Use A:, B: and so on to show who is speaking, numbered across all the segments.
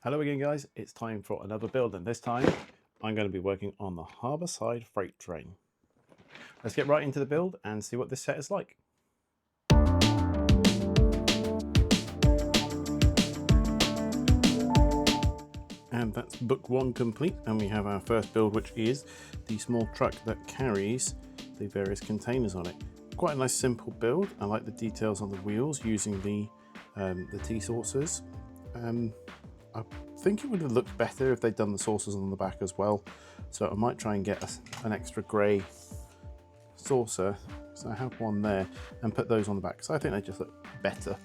A: Hello again guys, it's time for another build, and this time I'm going to be working on the Harbour Freight Train. Let's get right into the build and see what this set is like. And that's book one complete, and we have our first build, which is the small truck that carries the various containers on it. Quite a nice simple build. I like the details on the wheels using the T-saucers. I think it would have looked better if they'd done the saucers on the back as well. So I might try and get an extra grey saucer, so I have one there, and put those on the back. So I think they just look better.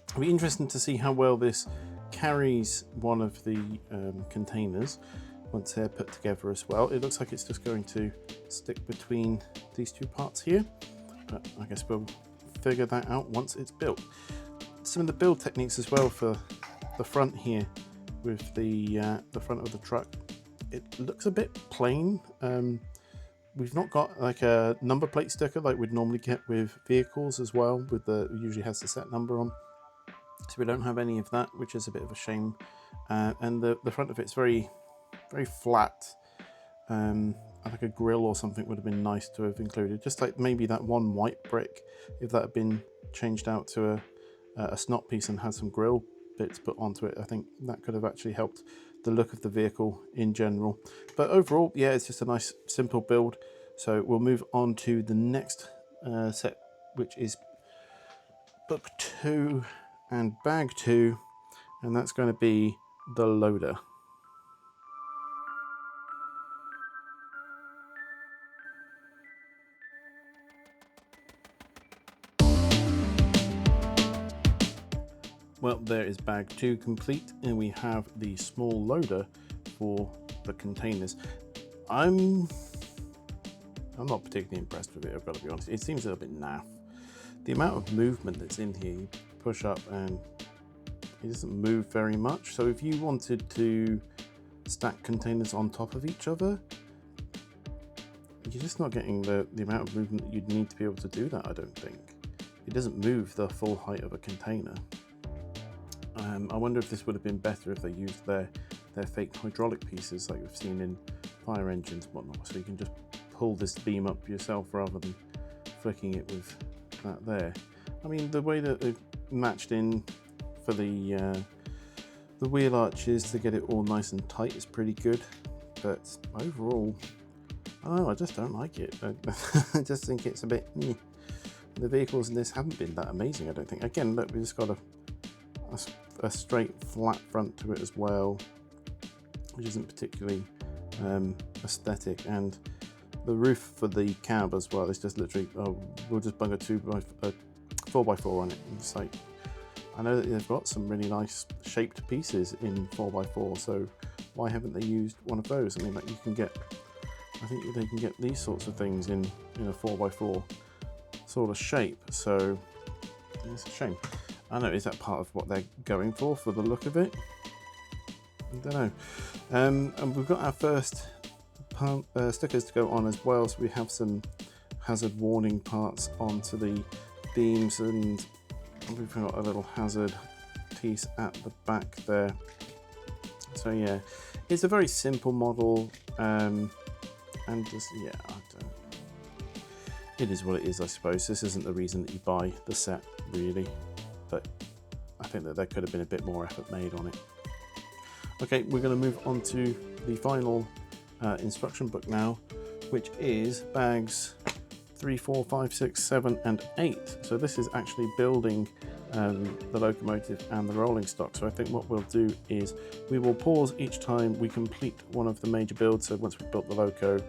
A: It'll be interesting to see how well this carries one of the containers once they're put together as well. It looks like it's just going to stick between these two parts here, but I guess we'll figure that out once it's built. Some of the build techniques as well for the front here with the front of the truck. It looks a bit plain. We've not got like a number plate sticker like we'd normally get with vehicles as well, with the usually has the set number on. So we don't have any of that, which is a bit of a shame. And the front of it's very flat. Like a grill or something would have been nice to have included. Just like maybe that one white brick, if that had been changed out to a snot piece and had some grill bits put onto it, I think that could have actually helped the look of the vehicle in general. But overall, yeah, it's just a nice simple build. So we'll move on to the next set, which is book 2 and bag 2, and that's going to be the loader. Well, there is bag 2 complete, and we have the small loader for the containers. I'm not particularly impressed with it, I've got to be honest. It seems a little bit naff. The amount of movement that's in here, you push up and it doesn't move very much. So if you wanted to stack containers on top of each other, you're just not getting the amount of movement that you'd need to be able to do that, I don't think. It doesn't move the full height of a container. I wonder if this would have been better if they used their fake hydraulic pieces like we've seen in fire engines and whatnot, so you can just pull this beam up yourself rather than flicking it with that there. I mean, the way that they've matched in for the wheel arches to get it all nice and tight is pretty good, but overall, I don't know, I just don't like it. I just think it's a bit meh. The vehicles in this haven't been that amazing, I don't think. Again, look, we just got a straight flat front to it as well, which isn't particularly aesthetic, and the roof for the cab as well is just literally, we'll just bung a 4x4 on it. And it's like, I know that they've got some really nice shaped pieces in 4x4, so why haven't they used one of those? I mean, like, you can get, I think they can get these sorts of things in a 4x4 sort of shape, so it's a shame. I don't know, is that part of what they're going for the look of it? I don't know. And we've got our first stickers to go on as well, so we have some hazard warning parts onto the beams, and we've got a little hazard piece at the back there. So yeah, it's a very simple model, and just, yeah, it is what it is, I suppose. This isn't the reason that you buy the set, really, but I think that there could have been a bit more effort made on it. Okay, we're going to move on to the final instruction book now, which is bags 3, 4, 5, 6, 7, and 8. So this is actually building the locomotive and the rolling stock. So I think what we'll do is we will pause each time we complete one of the major builds. So once we've built the loco,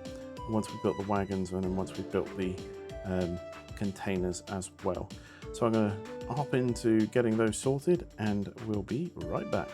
A: once we've built the wagons, and then once we've built the containers as well. So I'm going to hop into getting those sorted, and we'll be right back.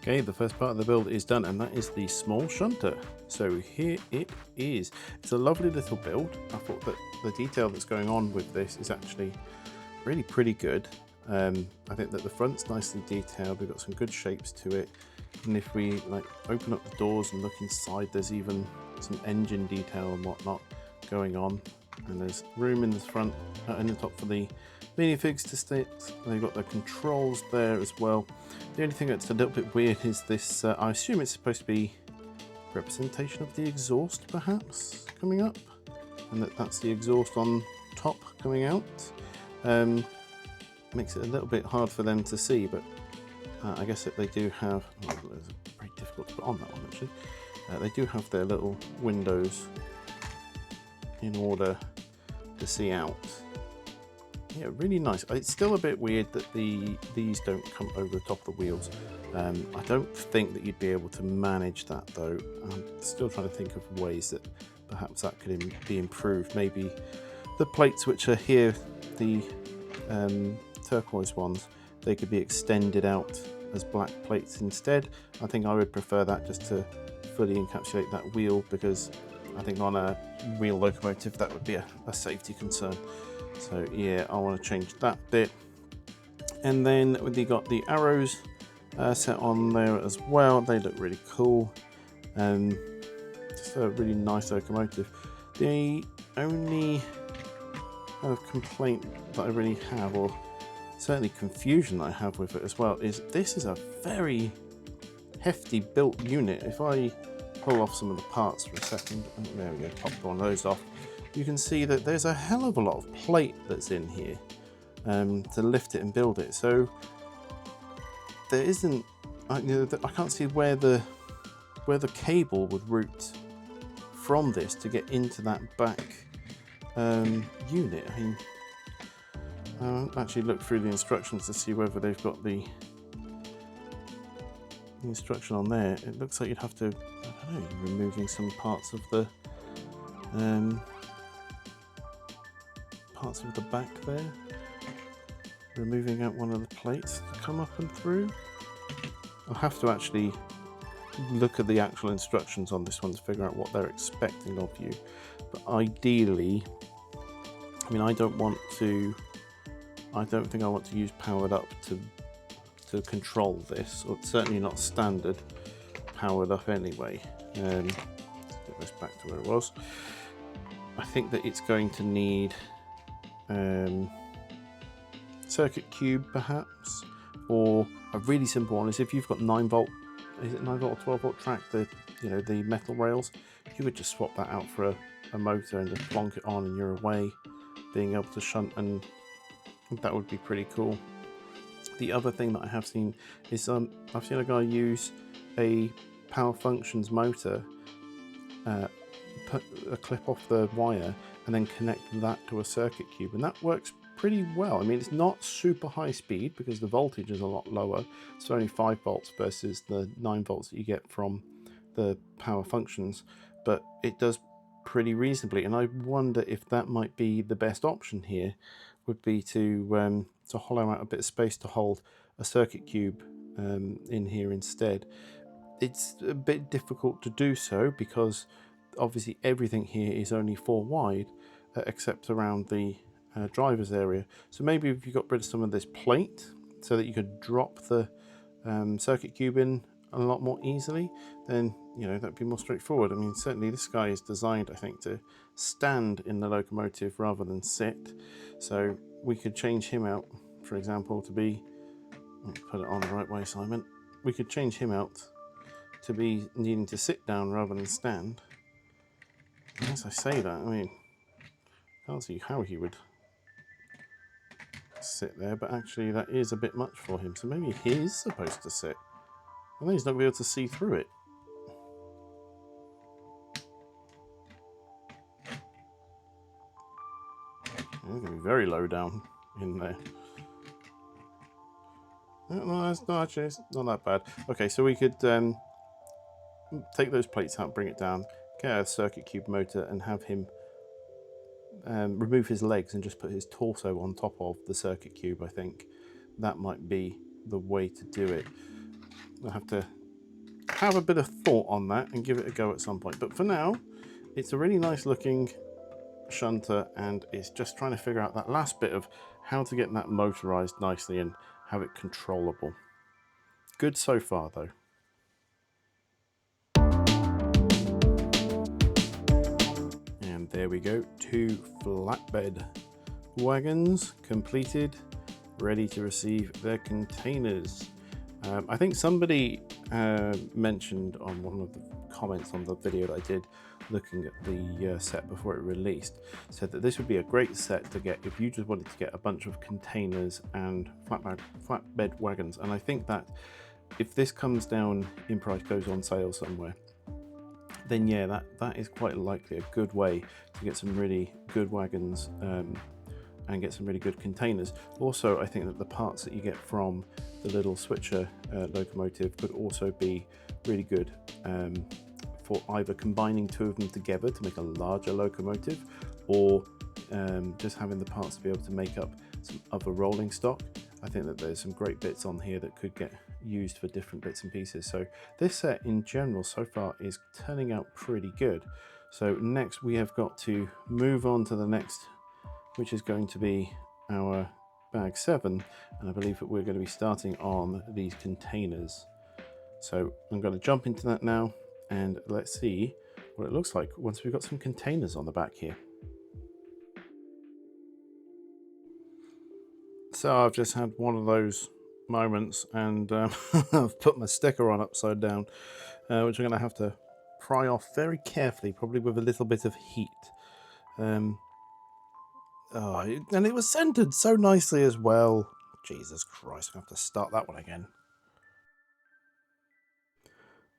A: Okay, the first part of the build is done, and that is the small shunter. So here it is. It's a lovely little build. I thought that the detail that's going on with this is actually really pretty good. I think that the front's nicely detailed. We've got some good shapes to it. And if we like open up the doors and look inside, there's even some engine detail and whatnot going on. And there's room in the front, in the top for the minifigs to sit. They've got the controls there as well. The only thing that's a little bit weird is this, I assume it's supposed to be representation of the exhaust perhaps coming up, and that's the exhaust on top coming out. Makes it a little bit hard for them to see, but I guess that they do have, it's very difficult to put on that one actually. They do have their little windows in order to see out. Yeah, really nice. It's still a bit weird that these don't come over the top of the wheels. I don't think that you'd be able to manage that though. I'm still trying to think of ways that perhaps that could be improved. Maybe the plates which are here, the turquoise ones, they could be extended out as black plates instead. I think I would prefer that just to fully encapsulate that wheel, because I think on a real locomotive that would be a safety concern. So yeah, I want to change that bit. And then we got the arrows set on there as well. They look really cool. Just a really nice locomotive. The only kind of complaint that I really have, or certainly confusion that I have with it as well, is this is a very hefty built unit. If I pull off some of the parts for a second, and there we go, pop one of those off, you can see that there's a hell of a lot of plate that's in here to lift it and build it. So there isn't, I can't see where the cable would route from this to get into that back unit. I mean, I haven't actually looked through the instructions to see whether they've got the instruction on there. It looks like you'd have to, I don't know, removing some parts of the back there, removing out one of the plates to come up and through. I'll have to actually look at the actual instructions on this one to figure out what they're expecting of you. But ideally, I mean, I don't think I want to use powered up to control this, or certainly not standard powered up anyway. Let's get this back to where it was. I think that it's going to need circuit cube perhaps, or a really simple one is if you've got 9 volt, is it 9 volt or 12 volt track, the metal rails, you would just swap that out for a motor and just plonk it on and you're away, being able to shunt, and that would be pretty cool. The other thing that I have seen is I've seen a guy use a Power Functions motor, put a clip off the wire and then connect that to a circuit cube, and that works pretty well. I mean, it's not super high speed because the voltage is a lot lower. It's only 5 volts versus the 9 volts that you get from the Power Functions, but it does pretty reasonably. And I wonder if that might be the best option here, would be to hollow out a bit of space to hold a circuit cube in here instead. It's a bit difficult to do so because obviously everything here is only 4 wide except around the driver's area. So maybe if you got rid of some of this plate so that you could drop the circuit cube in a lot more easily, then that'd be more straightforward. I mean, certainly this guy is designed, I think, to stand in the locomotive rather than sit. So we could change him out, for example, to be, put it on the right way, Simon. We could change him out to be needing to sit down rather than stand. And as I say that, I mean, I can't see how he would sit there, but actually that is a bit much for him. So maybe he is supposed to sit. And then he's not going to be able to see through it. He's going to be very low down in there. No, that's not actually, it's not that bad. Okay, so we could take those plates out, bring it down, get a circuit cube motor and have him remove his legs and just put his torso on top of the circuit cube. I think that might be the way to do it. I'll have to have a bit of thought on that and give it a go at some point. But for now, it's a really nice looking shunter, and it's just trying to figure out that last bit of how to get that motorized nicely and have it controllable. Good so far though. There we go, 2 flatbed wagons completed, ready to receive their containers. I think somebody mentioned on one of the comments on the video that I did looking at the set before it released, said that this would be a great set to get if you just wanted to get a bunch of containers and flatbed wagons. And I think that if this comes down in price, goes on sale somewhere, then yeah, that is quite likely a good way to get some really good wagons and get some really good containers. Also, I think that the parts that you get from the little switcher locomotive could also be really good for either combining 2 of them together to make a larger locomotive, or just having the parts to be able to make up some other rolling stock. I think that there's some great bits on here that could get used for different bits and pieces. So this set in general so far is turning out pretty good. So next we have got to move on to the next, which is going to be our bag 7, and I believe that we're going to be starting on these containers. So I'm going to jump into that now, and let's see what it looks like once we've got some containers on the back here. So I've just had one of those moments, and I've put my sticker on upside down, which I'm going to have to pry off very carefully, probably with a little bit of heat. And it was centered so nicely as well. Jesus Christ, I have to start that one again.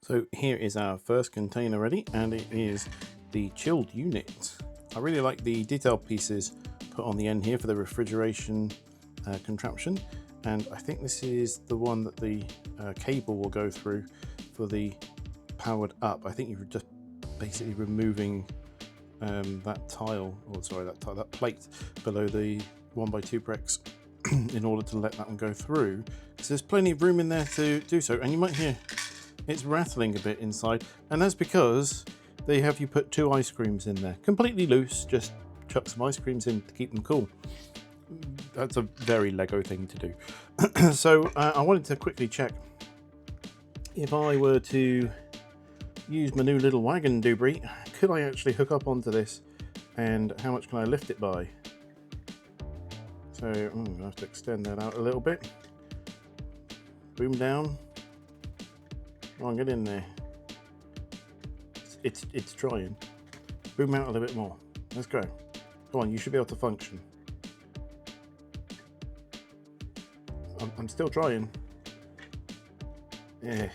A: So here is our first container ready, and it is the chilled unit. I really like the detail pieces put on the end here for the refrigeration contraption, and I think this is the one that the cable will go through for the powered up. I think you're just basically removing that tile, or sorry, that plate below the 1x2 bricks in order to let that one go through, because there's plenty of room in there to do so. And you might hear it's rattling a bit inside, and that's because they have you put 2 ice creams in there, completely loose. Just chuck some ice creams in to keep them cool. That's a very Lego thing to do. So I wanted to quickly check if I were to use my new little wagon debris, could I actually hook up onto this, and how much can I lift it by? So I'm going to have to extend that out a little bit. Boom down. Come on, get in there. It's trying. Boom out a little bit more. Let's go. Come on, you should be able to function. I'm still trying. Yeah.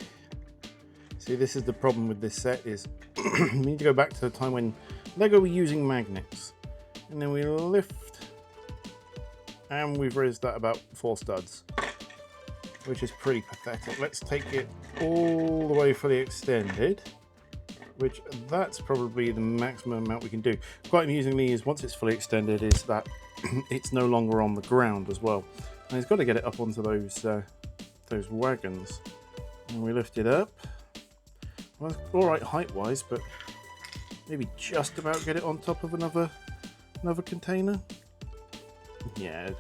A: See, this is the problem with this set, is we need to go back to the time when Lego were using magnets. And then we lift, and we've raised that about 4 studs, which is pretty pathetic. Let's take it all the way fully extended, which that's probably the maximum amount we can do. Quite amusingly, is once it's fully extended, is that it's no longer on the ground as well. And it's got to get it up onto those wagons. And we lift it up. Well, all right height-wise, but maybe just about get it on top of another container. Yeah,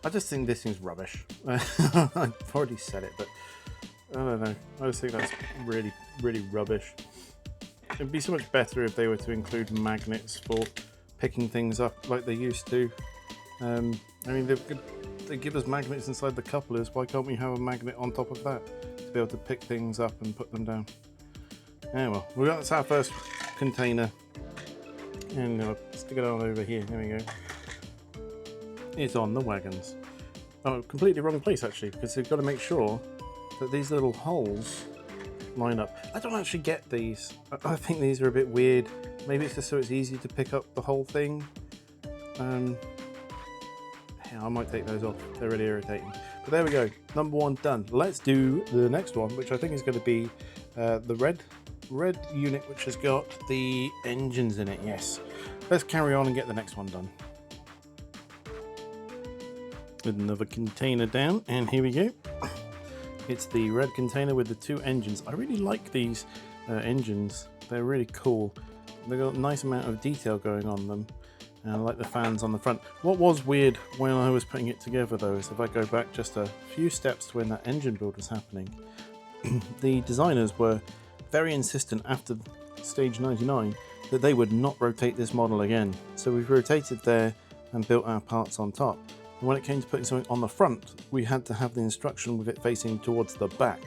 A: I just think this thing's rubbish. I've already said it, but I don't know. I just think that's really, really rubbish. It'd be so much better if they were to include magnets for picking things up like they used to. I mean, they give us magnets inside the couplers. Why can't we have a magnet on top of that to be able to pick things up and put them down? Yeah, well, that's our first container, and I'll stick it on over here. There we go. It's on the wagons. Oh, completely wrong place actually, because they've got to make sure that these little holes line up. I don't actually get these. I think these are a bit weird. Maybe it's just so it's easy to pick up the whole thing. Yeah, I might take those off. They're really irritating. But there we go. Number 1 done. Let's do the next one, which I think is going to be the red unit, which has got the engines in it. Yes. Let's carry on and get the next one done. With another container down, and here we go. It's the red container with the 2 engines. I really like these engines. They're really cool. They've got a nice amount of detail going on them. And I like the fans on the front. What was weird when I was putting it together though, is if I go back just a few steps to when that engine build was happening, the designers were very insistent after stage 99 that they would not rotate this model again. So we've rotated there and built our parts on top. And when it came to putting something on the front, we had to have the instruction with it facing towards the back,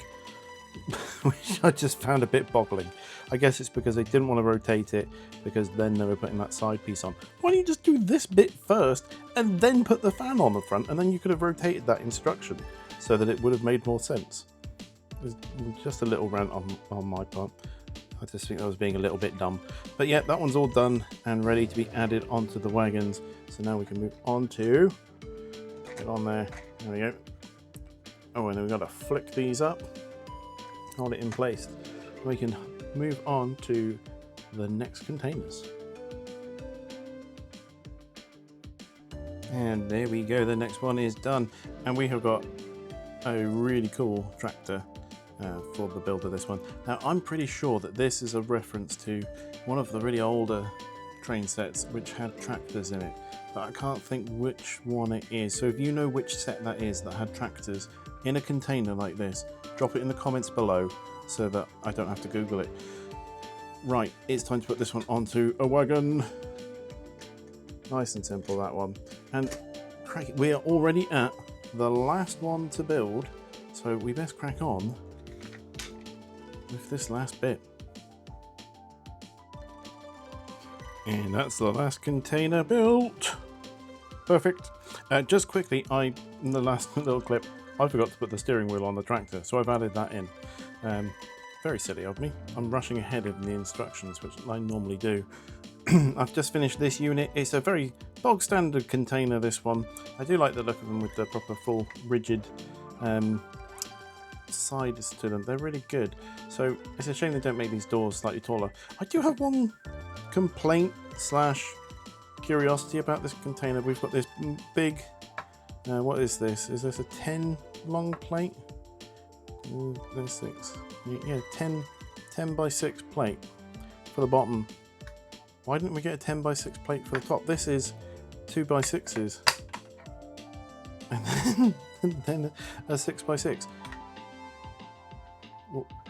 A: which I just found a bit boggling. I guess it's because they didn't want to rotate it, because then they were putting that side piece on. Why don't you just do this bit first and then put the fan on the front, and then you could have rotated that instruction so that it would have made more sense. It was just a little rant on my part. I just think I was being a little bit dumb. But yeah, that one's all done and ready to be added onto the wagons. So now we can move on to, get on there, there we go. Oh, and then we've got to flick these up, hold it in place. We can move on to the next containers. And there we go, the next one is done. And we have got a really cool tractor for the build of this one. Now I'm pretty sure that this is a reference to one of the really older train sets which had tractors in it, but I can't think which one it is. So if you know which set that is that had tractors in a container like this, drop it in the comments below so that I don't have to Google it. Right, it's time to put this one onto a wagon. Nice and simple, that one. And we are already at the last one to build, so we best crack on with this last bit. And that's the last container built. Perfect. Just quickly, in the last little clip, I forgot to put the steering wheel on the tractor, so I've added that in. Very silly of me. I'm rushing ahead in the instructions, which I normally do. I've just finished this unit. It's a very bog standard container, this one. I do like the look of them with the proper full rigid sides to them. They're really good. So it's a shame they don't make these doors slightly taller. I do have one complaint slash curiosity about this container. We've got this big, what is this? Is this a 10 long plate? There's 6. Yeah, 10 by 6 plate for the bottom. Why didn't we get a 10 by 6 plate for the top? This is 2 by 6s. And then a 6 by 6.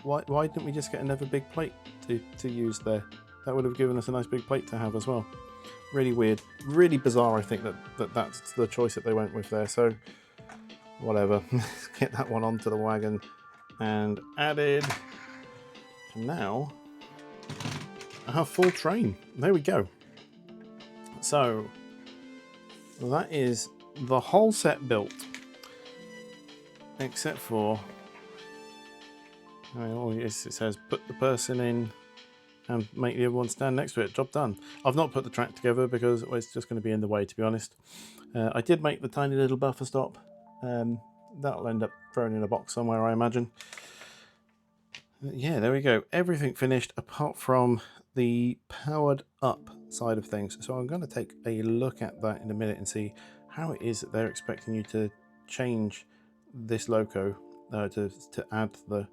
A: Why didn't we just get another big plate to use there? That would have given us a nice big plate to have as well. Really weird, really bizarre. I think that's the choice that they went with there. So whatever, let's get that one onto the wagon and added. And now our full train. There we go. So that is the whole set built, except for, oh yes, it says put the person in and make the other one stand next to it. Job done. I've not put the track together because it's just going to be in the way, to be honest. I did make the tiny little buffer stop. That'll end up thrown in a box somewhere, I imagine. Yeah, there we go. Everything finished apart from the powered up side of things. So I'm going to take a look at that in a minute and see how it is that they're expecting you to change this loco to add the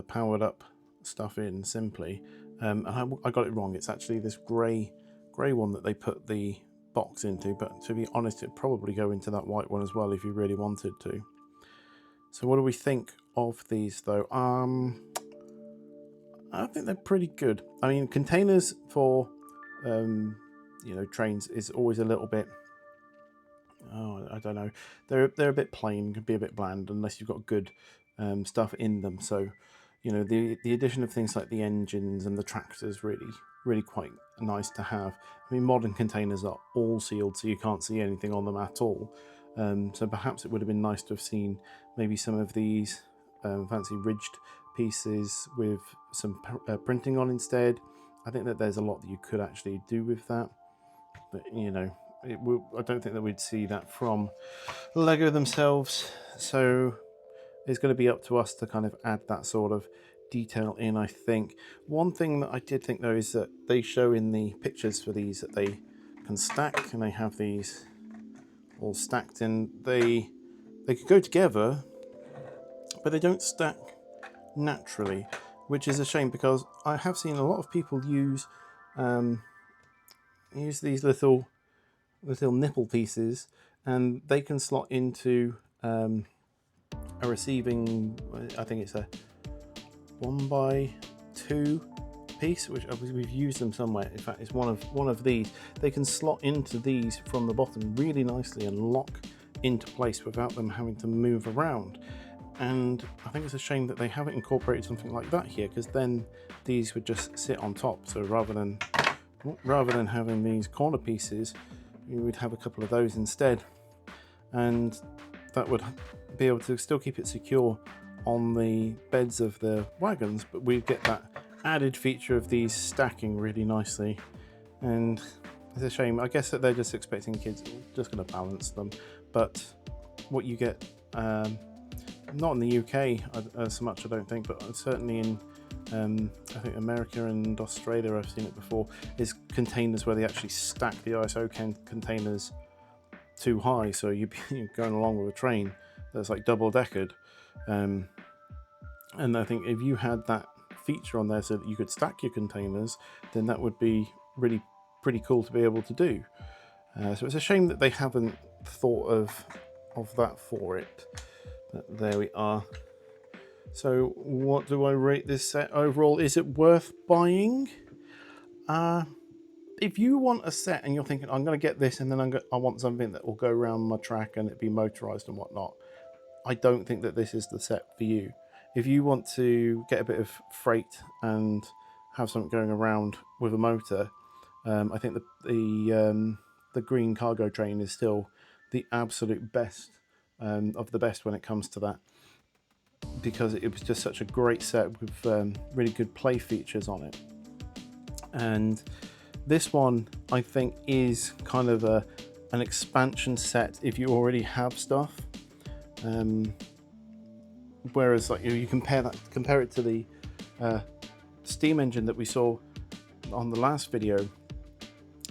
A: powered up stuff in simply. And I got it wrong. It's actually this grey one that they put the box into, but to be honest, it'd probably go into that white one as well if you really wanted to. So what do we think of these though? I think they're pretty good. I mean, containers for trains is always a little bit, I don't know, they're a bit plain, can be a bit bland unless you've got good stuff in them. So the addition of things like the engines and the tractors really quite nice to have. I mean, modern containers are all sealed, so you can't see anything on them at all. So perhaps it would have been nice to have seen maybe some of these fancy ridged pieces with some printing on instead. I think that there's a lot that you could actually do with that, but I don't think that we'd see that from Lego themselves. So it's going to be up to us to kind of add that sort of detail in, I think. One thing that I did think though is that they show in the pictures for these that they can stack, and they have these all stacked in. They could go together, but they don't stack naturally, which is a shame because I have seen a lot of people use these little nipple pieces, and they can slot into a receiving, I think it's a 1x2 piece, which we've used them somewhere. In fact, it's one of these. They can slot into these from the bottom really nicely and lock into place without them having to move around. And I think it's a shame that they haven't incorporated something like that here, because then these would just sit on top. So rather than having these corner pieces, you would have a couple of those instead, and that would be able to still keep it secure on the beds of the wagons, but we get that added feature of these stacking really nicely. And it's a shame, I guess, that they're just expecting kids just going to balance them, but what you get, not in the UK so much, I don't think, but certainly in I think America and Australia, I've seen it before, is containers where they actually stack the ISO containers too high, so you're going along with a train that's like double-deckered. And I think if you had that feature on there so that you could stack your containers, then that would be really pretty cool to be able to do. So it's a shame that they haven't thought of that for it. But there we are. So what do I rate this set overall? Is it worth buying? If you want a set and you're thinking, I'm going to get this and then I want something that will go around my track and it be motorized and whatnot, I don't think that this is the set for you. If you want to get a bit of freight and have something going around with a motor, I think the green cargo train is still the absolute best of the best when it comes to that, because it was just such a great set with really good play features on it. And this one, I think, is kind of an expansion set if you already have stuff. Whereas, like, you compare it to the steam engine that we saw on the last video.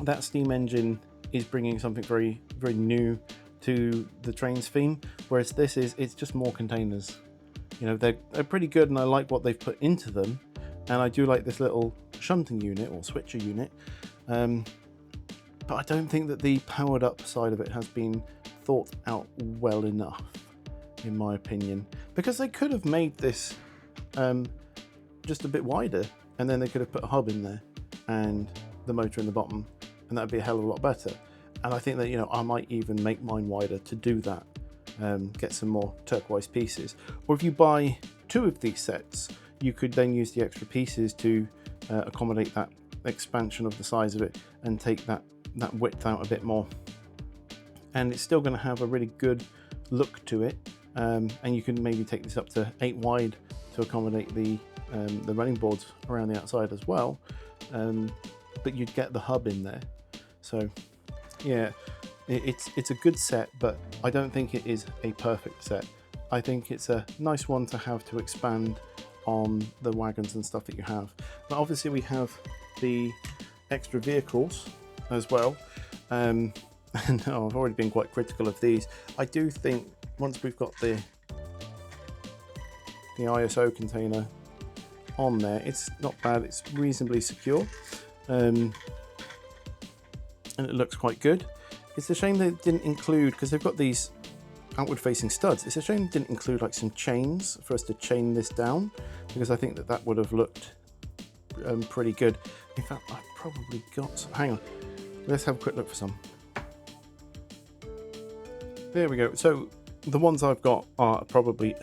A: That steam engine is bringing something very, very new to the train's theme, whereas it's just more containers. You know, they're pretty good, and I like what they've put into them, and I do like this little shunting unit or switcher unit, but I don't think that the powered up side of it has been thought out well enough, in my opinion, because they could have made this just a bit wider, and then they could have put a hub in there and the motor in the bottom, and that'd be a hell of a lot better. And I think that, you know, I might even make mine wider to do that, get some more turquoise pieces. Or if you buy 2 of these sets, you could then use the extra pieces to accommodate that expansion of the size of it and take that width out a bit more. And it's still going to have a really good look to it, and you can maybe take this up to 8 wide to accommodate the running boards around the outside as well, but you'd get the hub in there. So yeah, it's a good set, but I don't think it is a perfect set. I think it's a nice one to have to expand on the wagons and stuff that you have. But obviously we have the extra vehicles as well, and I've already been quite critical of these. I do think once we've got the ISO container on there, it's not bad, it's reasonably secure, and it looks quite good. It's a shame they didn't include, because they've got these outward facing studs, it's a shame they didn't include like some chains for us to chain this down, because I think that would have looked pretty good. In fact, I've probably got some. Hang on, let's have a quick look for some. There we go. So the ones I've got are probably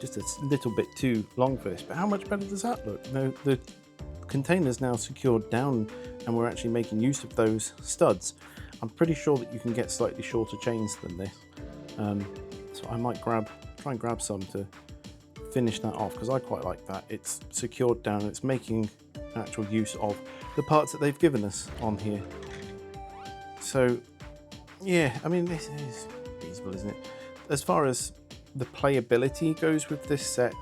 A: just a little bit too long for this, but how much better does that look? The container's now secured down and we're actually making use of those studs. I'm pretty sure that you can get slightly shorter chains than this, so I might try and grab some to finish that off, because I quite like that. It's secured down and it's making actual use of the parts that they've given us on here. So yeah, I mean, this is feasible, isn't it? As far as the playability goes with this set,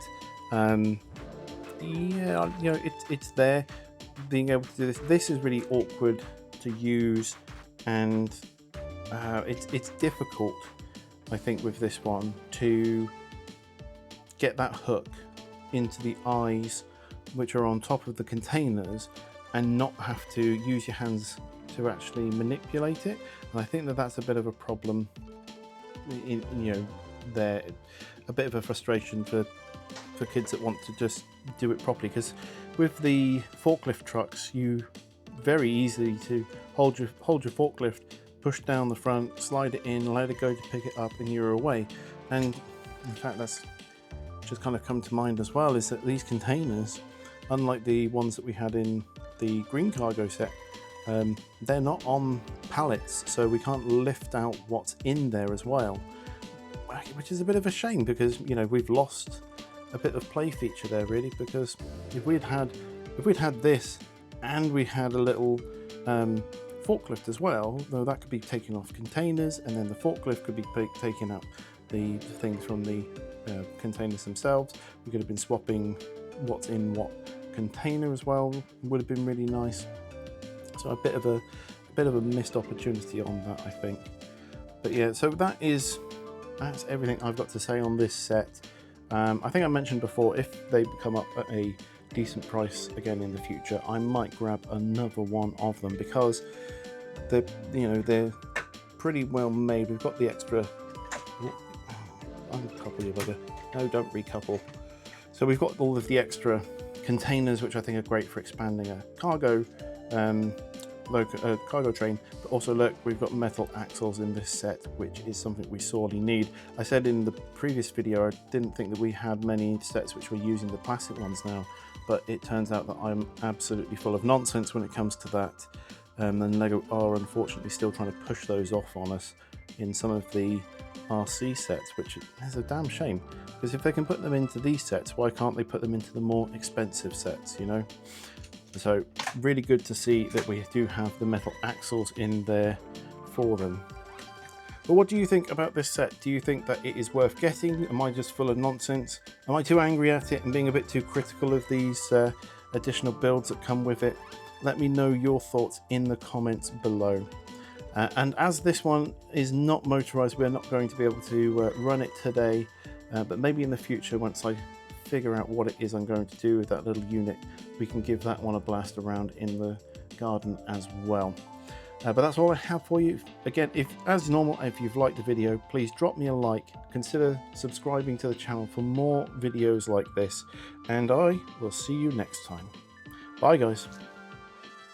A: yeah, you know, it's there. Being able to do this is really awkward to use, and it's difficult, I think, with this one to get that hook into the eyes which are on top of the containers and not have to use your hands to actually manipulate it. And I think that that's a bit of a problem, you know, there, a bit of a frustration for for kids that want to just do it properly, because with the forklift trucks, you very easily to hold your forklift, push down the front, slide it in, let it go to pick it up, and you're away. And in fact, that's just kind of come to mind as well, is that these containers, unlike the ones that we had in the green cargo set, they're not on pallets, so we can't lift out what's in there as well, which is a bit of a shame, because you know, we've lost a bit of play feature there really, because if we'd had this and we had a little forklift as well, though, that could be taking off containers, and then the forklift could be taking out the things from the containers themselves. We could have been swapping what's in what container as well, would have been really nice. So a bit of a missed opportunity on that, I think. But yeah, so that's everything I've got to say on this set. I think I mentioned before, if they come up at a decent price again in the future, I might grab another one of them, because they're pretty well made. We've got the extra. Uncouple you bugger. No, don't recouple. So we've got all of the extra containers, which I think are great for expanding a cargo cargo train, but also look, we've got metal axles in this set, which is something we sorely need. I said in the previous video I didn't think that we had many sets which were using the plastic ones now, but it turns out that I'm absolutely full of nonsense when it comes to that, and LEGO are unfortunately still trying to push those off on us in some of the RC sets, which is a damn shame, because if they can put them into these sets, why can't they put them into the more expensive sets, you know? So really good to see that we do have the metal axles in there for them. But what do you think about this set? Do you think that it is worth getting? Am I just full of nonsense? Am I too angry at it and being a bit too critical of these additional builds that come with it? Let me know your thoughts in the comments below. And as this one is not motorized, we're not going to be able to run it today, but maybe in the future, once I figure out what it is I'm going to do with that little unit, we can give that one a blast around in the garden as well. But that's all I have for you. Again, as normal, if you've liked the video, please drop me a like, consider subscribing to the channel for more videos like this, and I will see you next time. Bye guys.